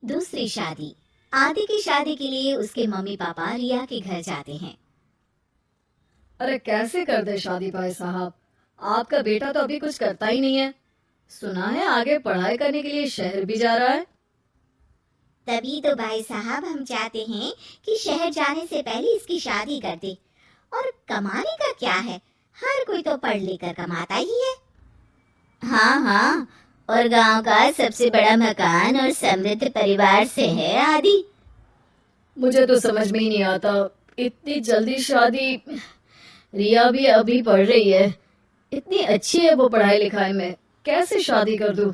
दूसरी शादी। आदि की शादी के लिए उसके मम्मी पापा रिया के घर जाते हैं। अरे कैसे कर दे शादी भाई साहब, आपका बेटा तो अभी कुछ करता ही नहीं है। सुना है आगे पढ़ाई करने के लिए शहर भी जा रहा है। तभी तो भाई साहब हम चाहते हैं कि शहर जाने से पहले इसकी शादी कर दे। और कमाने का क्या है, हर कोई तो पढ़ लेकर कमाता ही है। हाँ हाँ, और गांव का सबसे बड़ा मकान और समृद्ध परिवार से है आदि। मुझे तो समझ में ही नहीं आता, इतनी जल्दी शादी। रिया भी अभी पढ़ रही है, इतनी अच्छी है वो पढ़ाई लिखाई में, कैसे शादी कर दूं?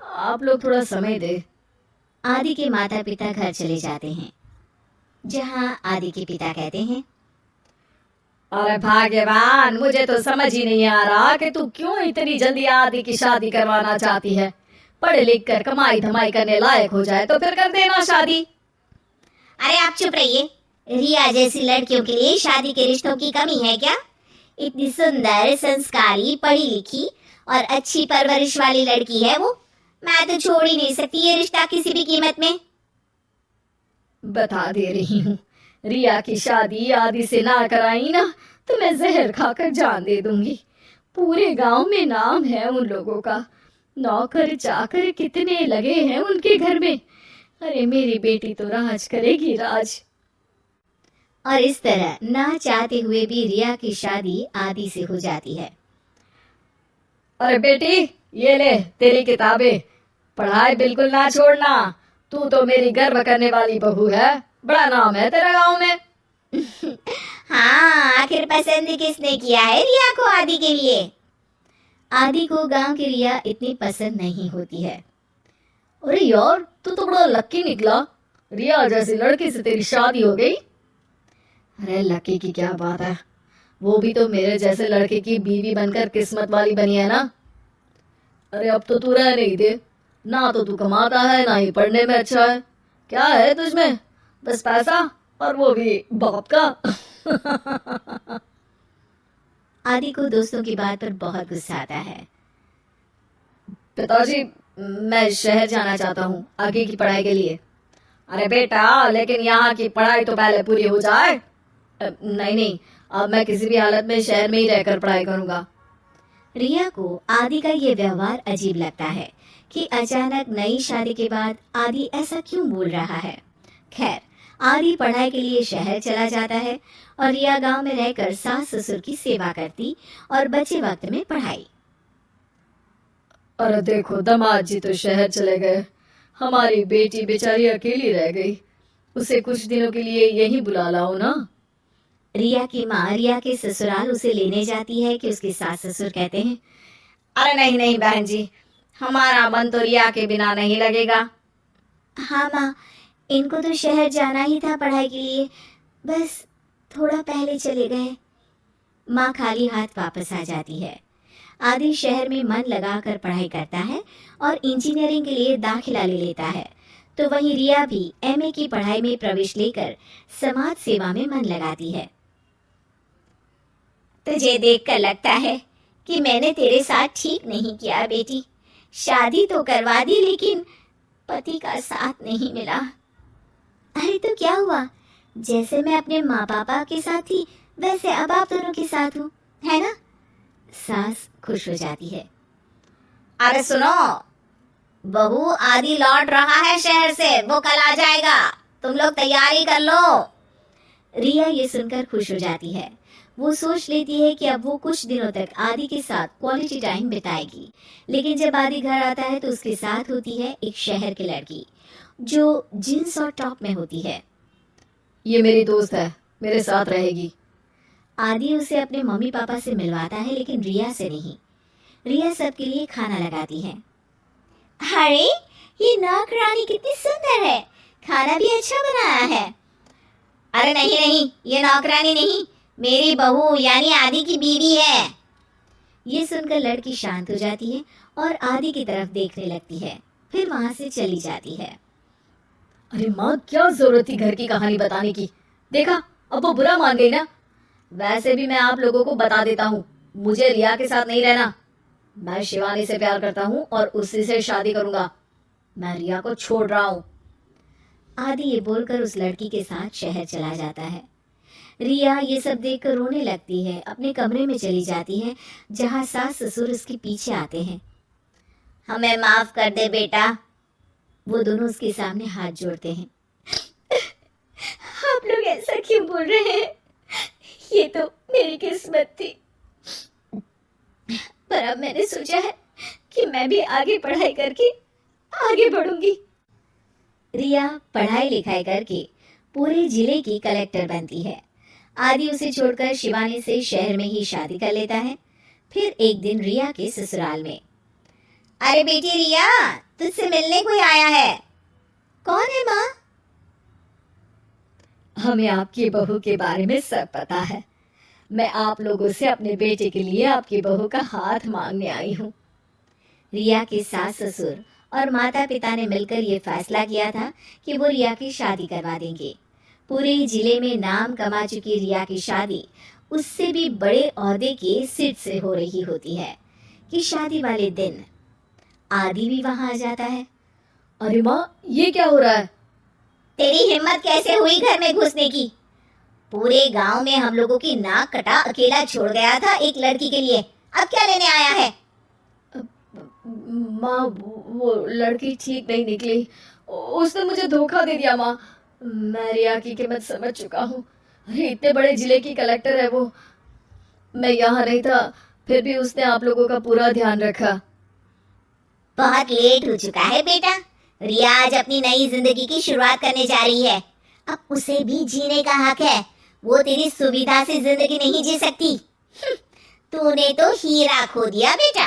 आप लोग थोड़ा समय दे। आदि के माता पिता घर चले जाते हैं, जहाँ आदि के पिता कहते हैं, अरे भाग्यवान, मुझे तो समझ ही नहीं आ रहा कि तू क्यों इतनी जल्दी आदि की शादी करवाना चाहती है। पढ़ लिख कर कमाई धमाई करने लायक हो जाए तो फिर कर देना शादी। अरे आप चुप रहिए। रिया जैसी लड़कियों के लिए शादी के रिश्तों की कमी है क्या? इतनी सुंदर, संस्कारी, पढ़ी लिखी और अच्छी परवरिश वाली लड़की है वो। मैं तो छोड़ ही नहीं सकती ये रिश्ता किसी भी कीमत में। बता दे रही हूँ, रिया की शादी आदि से ना कराई ना तो मैं जहर खाकर जान दे दूंगी। पूरे गांव में नाम है उन लोगों का, नौकर चाकर कितने लगे हैं उनके घर में। अरे मेरी बेटी तो राज करेगी राज। और इस तरह ना चाहते हुए भी रिया की शादी आदि से हो जाती है। अरे बेटी, ये ले तेरी किताबें, पढ़ाई बिल्कुल ना छोड़ना। तू तो मेरी गर्व करने वाली बहू है, बड़ा नाम है तेरा गांव में। हाँ, आखिर पसंद किसने किया है रिया को आदि के लिए? आदि को गांव की रिया इतनी पसंद नहीं होती है। अरे यार, तू तो बड़ा लकी निकला, रिया जैसी लड़की से तेरी शादी हो गई। अरे लकी की क्या बात है, वो भी तो मेरे जैसे लड़के की बीवी बनकर किस्मत वाली बनी है ना। अरे अब तो तू रह नहीं दे, ना तो तू कमाता है ना ही पढ़ने में अच्छा है। क्या है तुझमें? बस पैसा, और वो भी बाप का। आदि को दोस्तों की बात पर बहुत गुस्सा आता है। पिताजी, मैं शहर जाना चाहता हूँ आगे की पढ़ाई के लिए। अरे बेटा, लेकिन यहाँ की पढ़ाई तो पहले पूरी हो जाए। नहीं नहीं, अब मैं किसी भी हालत में शहर में ही रहकर पढ़ाई करूंगा। रिया को आदि का ये व्यवहार अजीब लगता है कि अचानक नई शादी के बाद आदि ऐसा क्यों बोल रहा है। खैर, आदि पढ़ाई के लिए शहर चला जाता है और रिया गांव में रहकर सास ससुर की सेवा करती और बचे वक्त में पढ़ाई। अरे देखो, दामाद जी तो शहर चले गए, हमारी बेटी बेचारी अकेली रह गई। उसे कुछ दिनों के लिए यहीं बुला लाओ ना। रिया की माँ रिया के ससुराल उसे लेने जाती है कि उसके सास ससुर कहते हैं, अरे नहीं नहीं बहन जी, हमारा मन तो रिया के बिना नहीं लगेगा। हाँ माँ, इनको तो शहर जाना ही था पढ़ाई के लिए, बस थोड़ा पहले चले गए। माँ खाली हाथ वापस आ जाती है। आदि शहर में मन लगाकर पढ़ाई करता है और इंजीनियरिंग के लिए दाखिला ले लेता है। तो वहीं रिया भी एमए की पढ़ाई में प्रवेश लेकर समाज सेवा में मन लगाती है। तुझे देखकर लगता है कि मैंने तेरे साथ ठीक नहीं किया बेटी। शादी तो करवा दी लेकिन पति का साथ नहीं मिला। अरे तो क्या हुआ, जैसे मैं अपने माँ पापा के साथ थी वैसे अब आप दोनों के साथ हूँ, है ना? सास खुश हो जाती है। अरे सुनो, बहू आदि लौट रहा है शहर से, वो कल आ जाएगा, तुम लोग तैयारी कर लो। रिया ये सुनकर खुश हो जाती है। वो सोच लेती है कि अब वो कुछ दिनों तक आदि के साथ क्वालिटी टाइम बिताएगी। लेकिन जब आदि घर आता है तो उसके साथ होती है एक शहर की लड़की जो जींस और टॉप में होती है। ये मेरी दोस्त है, मेरे साथ रहेगी। आदि उसे अपने मम्मी पापा से मिलवाता है लेकिन रिया से नहीं। रिया सबके लिए खाना लगाती है। अरे ये नौकरानी कितनी सुंदर है, खाना भी अच्छा बनाया है। अरे नहीं नहीं, ये नौकरानी नहीं, मेरी बहू यानी आदि की बीवी है। ये सुनकर लड़की शांत हो जाती है और आदि की तरफ देखने लगती है, फिर वहां से चली जाती है। अरे माँ, क्या जरूरत थी घर की कहानी बताने की? देखा, अब वो बुरा मान गई ना। वैसे भी मैं आप लोगों को बता देता हूँ, मुझे रिया के साथ नहीं रहना। मैं शिवानी से प्यार करता हूँ और उसी से शादी करूंगा। मैं रिया को छोड़ रहा हूँ। आदि ये बोलकर उस लड़की के साथ शहर चला जाता है। रिया ये सब देखकर रोने लगती है, अपने कमरे में चली जाती है जहाँ सास ससुर उसके पीछे आते हैं। हमें माफ कर दे बेटा। वो दोनों उसके सामने हाथ जोड़ते हैं। आप लोग ऐसा क्यों बोल रहे हैं? ये तो मेरी किस्मत थी, पर अब मैंने सोचा है कि मैं भी आगे पढ़ाई करके आगे बढ़ूंगी। रिया पढ़ाई लिखाई करके पूरे जिले की कलेक्टर बनती है। आदि उसे छोड़कर शिवानी से शहर में ही शादी कर लेता है। फिर एक दिन रिया के ससुराल में, अरे बेटी रिया, तुझसे मिलने कोई आया है। कौन है माँ? हमें आपकी बहू के बारे में सब पता है। मैं आप लोगों से अपने बेटे के लिए आपकी बहू का हाथ मांगने आई हूँ। रिया के सास ससुर और माता पिता ने मिलकर ये फैसला किया था कि वो रिया की शादी करवा देंगे। पूरे जिले में नाम कमा चुकी रिया की शादी उससे भी बड़े ओहदे के सिट से हो रही होती है कि शादी वाले दिन आदि भी वहां आ जाता है। अरे माँ, ये क्या हो रहा है? तेरी हिम्मत कैसे हुई घर में घुसने की? पूरे गांव में हम लोगों की नाक कटा अकेला छोड़ गया था एक लड़की के लिए, अब क्या लेने आया है? माँ, वो लड़की ठीक नहीं निकली। उसने मुझे धोखा दे दिया माँ। मैं रिया की कीमत समझ चुका हूँ। अरे इतने बड़े जिले की कलेक्टर है वो। मैं यहाँ नहीं था, फिर भी उसने आप लोगों का पूरा ध्यान रखा। बहुत लेट हो चुका है बेटा। रिया आज अपनी नई जिंदगी की शुरुआत करने जा रही है। अब उसे भी जीने का हक है। वो तेरी सुविधा से जिंदगी नहीं जी सकती। तूने तो हीरा खो दिया बेटा।